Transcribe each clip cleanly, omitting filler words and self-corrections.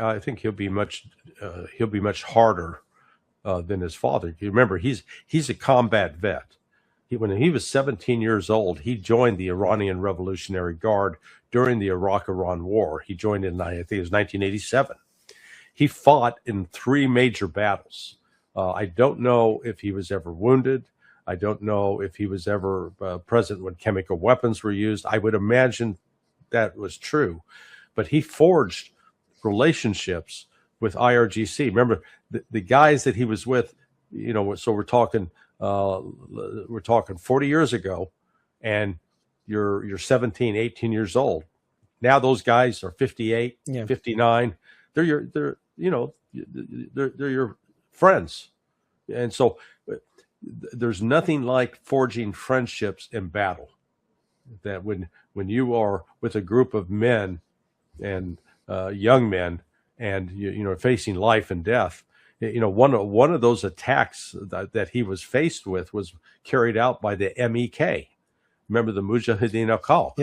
I think he'll be much harder than his father. You remember, he's a combat vet. When he was 17 years old, he joined the Iranian Revolutionary Guard during the Iraq-Iran War. He joined in, I think it was 1987. He fought in 3 major battles. I don't know if he was ever wounded. I don't know if he was ever present when chemical weapons were used. I would imagine that was true. But he forged relationships with IRGC. Remember, the guys that he was with, you know, so we're talking 40 years ago, and you're 17, 18 years old. Now those guys are 58, 59. They're your friends. And so there's nothing like forging friendships in battle. That when you are with a group of men and young men, and you know, facing life and death, you know, one of those attacks that he was faced with was carried out by the MEK. Remember the Mujahideen Aqal?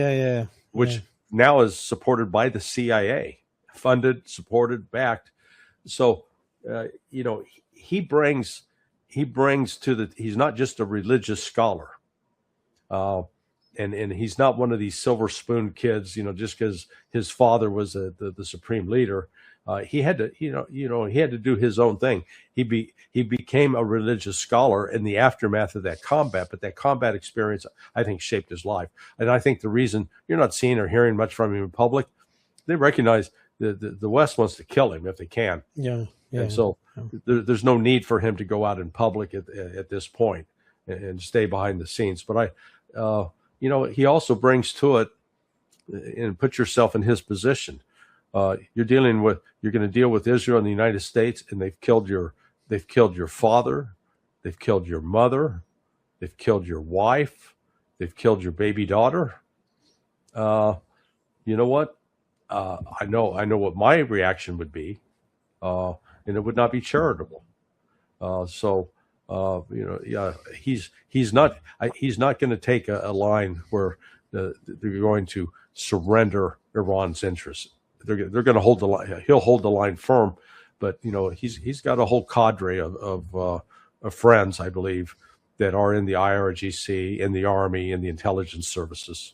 Which now is supported by the CIA, funded, supported, backed. So you know, he brings to the, he's not just a religious scholar, and he's not one of these silver spoon kids, you know, just because his father was the supreme leader. He had to, he had to do his own thing. He became a religious scholar in the aftermath of that combat, but that combat experience, I think, shaped his life. And I think the reason you're not seeing or hearing much from him in public, they recognize the West wants to kill him if they can. And so there's no need for him to go out in public at this point and stay behind the scenes. But you know, he also brings to it, and put yourself in his position. You're going to deal with Israel and the United States, and they've killed your father, they've killed your mother, they've killed your wife, they've killed your baby daughter. You know what? I know what my reaction would be, and it would not be charitable. So you know, yeah, he's not going to take a line where they're going to surrender Iran's interests. They're going to hold the line. He'll hold the line firm, but you know, he's got a whole cadre of friends, I believe, that are in the IRGC, in the Army, in the intelligence services.